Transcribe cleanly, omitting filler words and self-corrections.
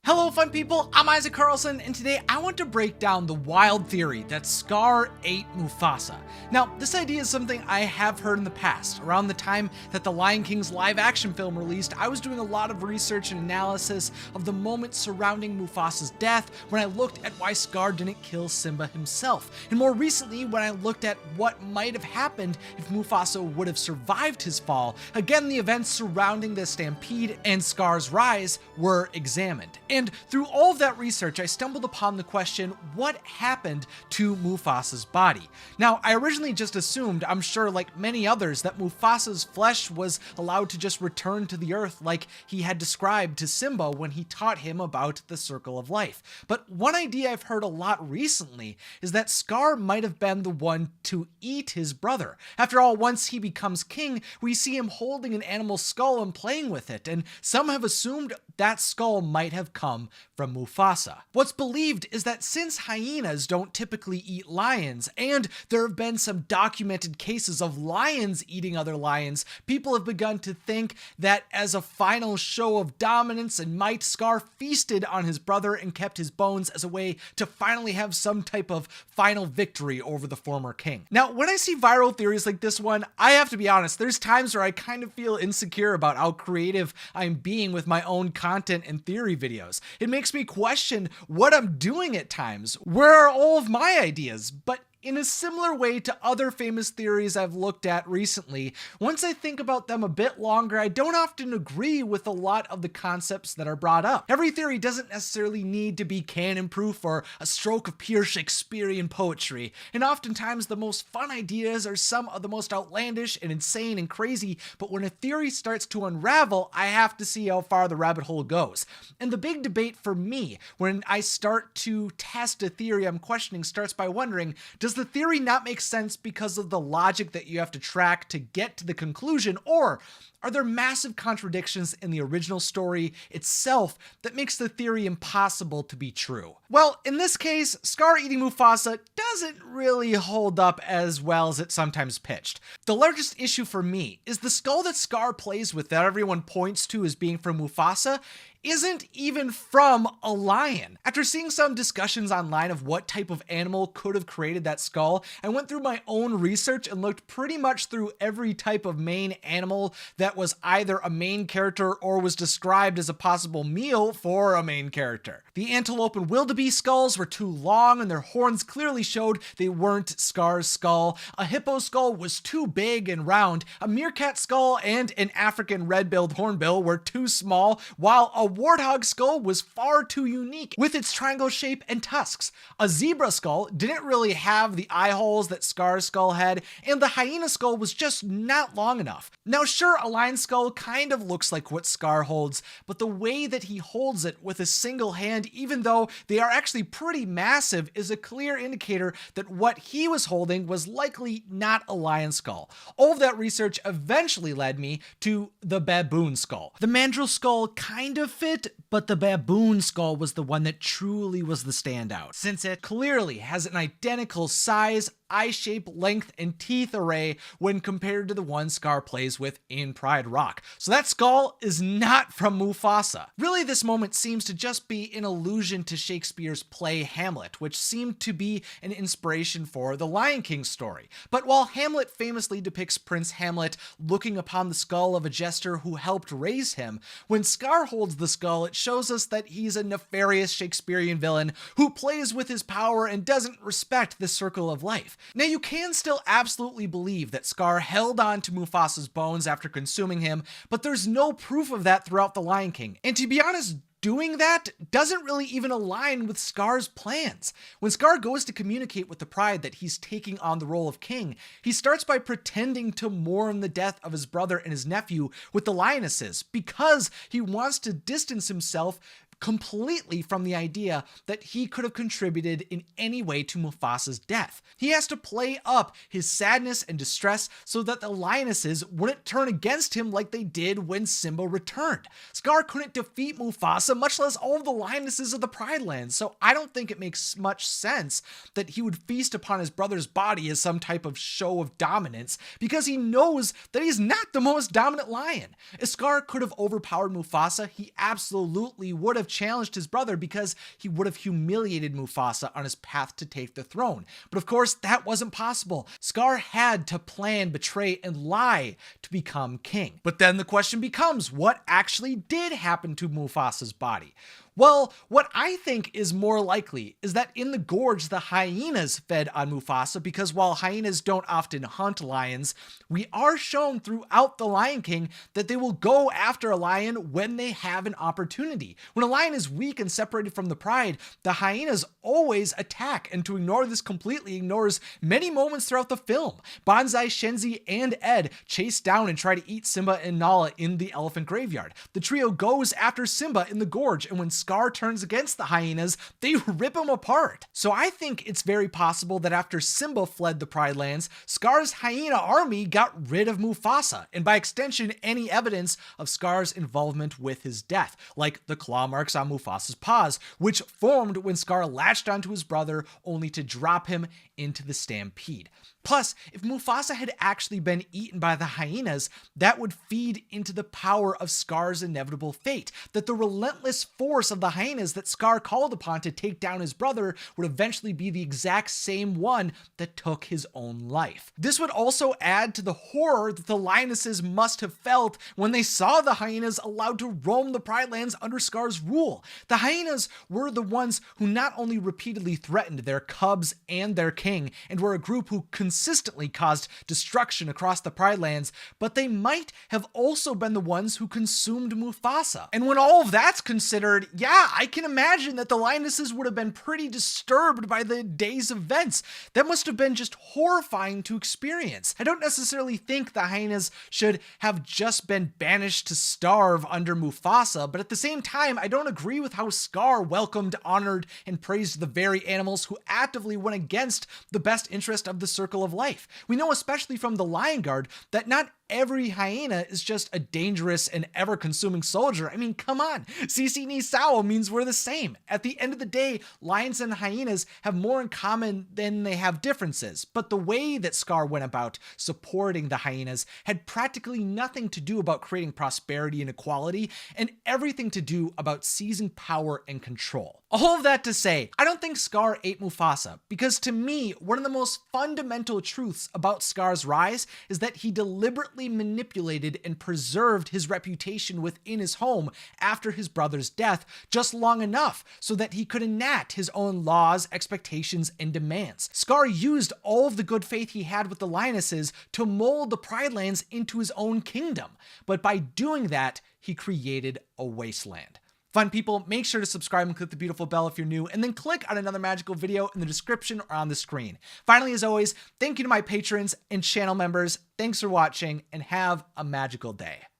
Hello fun people, I'm Isaac Carlson, and today I want to break down the wild theory that Scar ate Mufasa. Now, this idea is something I have heard in the past. Around the time that the Lion King's live action film released, I was doing a lot of research and analysis of the moments surrounding Mufasa's death when I looked at why Scar didn't kill Simba himself, and more recently when I looked at what might have happened if Mufasa would have survived his fall. Again, the events surrounding the stampede and Scar's rise were examined. And through all of that research, I stumbled upon the question, what happened to Mufasa's body? Now, I originally just assumed, I'm sure like many others, that Mufasa's flesh was allowed to just return to the earth like he had described to Simba when he taught him about the circle of life. But one idea I've heard a lot recently is that Scar might have been the one to eat his brother. After all, once he becomes king, we see him holding an animal skull and playing with it, and some have assumed that skull might have come from Mufasa. What's believed is that since hyenas don't typically eat lions, and there have been some documented cases of lions eating other lions, people have begun to think that as a final show of dominance and might, Scar feasted on his brother and kept his bones as a way to finally have some type of final victory over the former king. Now, when I see viral theories like this one, I have to be honest, there's times where I kind of feel insecure about how creative I'm being with my own content and theory videos. It makes me question what I'm doing at times. Where are all of my ideas? But in a similar way to other famous theories I've looked at recently, once I think about them a bit longer, I don't often agree with a lot of the concepts that are brought up. Every theory doesn't necessarily need to be canon-proof or a stroke of pure Shakespearean poetry, and oftentimes the most fun ideas are some of the most outlandish and insane and crazy, but when a theory starts to unravel, I have to see how far the rabbit hole goes. And the big debate for me, when I start to test a theory I'm questioning, starts by wondering, does the theory not make sense because of the logic that you have to track to get to the conclusion, or are there massive contradictions in the original story itself that makes the theory impossible to be true? Well, in this case, Scar eating Mufasa doesn't really hold up as well as it's sometimes pitched. The largest issue for me is the skull that Scar plays with that everyone points to as being from Mufasa isn't even from a lion. After seeing some discussions online of what type of animal could have created that skull, I went through my own research and looked pretty much through every type of main animal that was either a main character or was described as a possible meal for a main character. The antelope and wildebeest skulls were too long and their horns clearly showed they weren't Scar's skull. A hippo skull was too big and round. A meerkat skull and an African red-billed hornbill were too small, while a warthog skull was far too unique with its triangle shape and tusks. A zebra skull didn't really have the eye holes that Scar's skull had, and the hyena skull was just not long enough. Now sure, a lion skull kind of looks like what Scar holds, but the way that he holds it with a single hand, even though they are actually pretty massive, is a clear indicator that what he was holding was likely not a lion skull. All of that research eventually led me to the baboon skull. The mandrill skull kind of fit, but the baboon skull was the one that truly was the standout, since it clearly has an identical size, eye shape, length, and teeth array when compared to the one Scar plays with in Pride Rock. So that skull is not from Mufasa. Really, this moment seems to just be an allusion to Shakespeare's play Hamlet, which seemed to be an inspiration for the Lion King story. But while Hamlet famously depicts Prince Hamlet looking upon the skull of a jester who helped raise him, when Scar holds the skull, it shows us that he's a nefarious Shakespearean villain who plays with his power and doesn't respect the circle of life. Now, you can still absolutely believe that Scar held on to Mufasa's bones after consuming him, but there's no proof of that throughout The Lion King. And to be honest, doing that doesn't really even align with Scar's plans. When Scar goes to communicate with the Pride that he's taking on the role of king, he starts by pretending to mourn the death of his brother and his nephew with the lionesses because he wants to distance himself completely from the idea that he could have contributed in any way to Mufasa's death. He has to play up his sadness and distress so that the lionesses wouldn't turn against him like they did when Simba returned. Scar couldn't defeat Mufasa, much less all of the lionesses of the Pride Lands, so I don't think it makes much sense that he would feast upon his brother's body as some type of show of dominance, because he knows that he's not the most dominant lion. If Scar could have overpowered Mufasa, he absolutely would have, have challenged his brother because he would have humiliated Mufasa on his path to take the throne. But of course, that wasn't possible. Scar had to plan, betray, and lie to become king. But then the question becomes, what actually did happen to Mufasa's body? Well, what I think is more likely is that in the gorge, the hyenas fed on Mufasa because while hyenas don't often hunt lions, we are shown throughout The Lion King that they will go after a lion when they have an opportunity. When a lion is weak and separated from the pride, the hyenas always attack, and to ignore this completely ignores many moments throughout the film. Banzai, Shenzi, and Ed chase down and try to eat Simba and Nala in the elephant graveyard. The trio goes after Simba in the gorge, and when Scar turns against the hyenas, they rip him apart. So I think it's very possible that after Simba fled the Pride Lands, Scar's hyena army got rid of Mufasa, and by extension, any evidence of Scar's involvement with his death, like the claw marks on Mufasa's paws, which formed when Scar latched onto his brother only to drop him into the stampede. Plus, if Mufasa had actually been eaten by the hyenas, that would feed into the power of Scar's inevitable fate, that the relentless force of the hyenas that Scar called upon to take down his brother would eventually be the exact same one that took his own life. This would also add to the horror that the lionesses must have felt when they saw the hyenas allowed to roam the Pride Lands under Scar's rule. The hyenas were the ones who not only repeatedly threatened their cubs and their king, and were a group who consistently caused destruction across the Pride Lands, but they might have also been the ones who consumed Mufasa. And when all of that's considered, yeah, I can imagine that the lionesses would have been pretty disturbed by the day's events. That must have been just horrifying to experience. I don't necessarily think the hyenas should have just been banished to starve under Mufasa, but at the same time, I don't agree with how Scar welcomed, honored, and praised the very animals who actively went against the best interest of the circle of life. We know, especially from the Lion Guard, that not every hyena is just a dangerous and ever-consuming soldier. I mean, come on. Sisi ni Sao means we're the same. At the end of the day, lions and hyenas have more in common than they have differences. But the way that Scar went about supporting the hyenas had practically nothing to do about creating prosperity and equality, and everything to do about seizing power and control. All of that to say, I don't think Scar ate Mufasa, because to me, one of the most fundamental truths about Scar's rise is that he deliberately manipulated and preserved his reputation within his home after his brother's death just long enough so that he could enact his own laws, expectations, and demands. Scar used all of the good faith he had with the lionesses to mold the Pride Lands into his own kingdom, but by doing that, he created a wasteland. Fun people, make sure to subscribe and click the beautiful bell if you're new, and then click on another magical video in the description or on the screen. Finally, as always, thank you to my patrons and channel members. Thanks for watching, and have a magical day.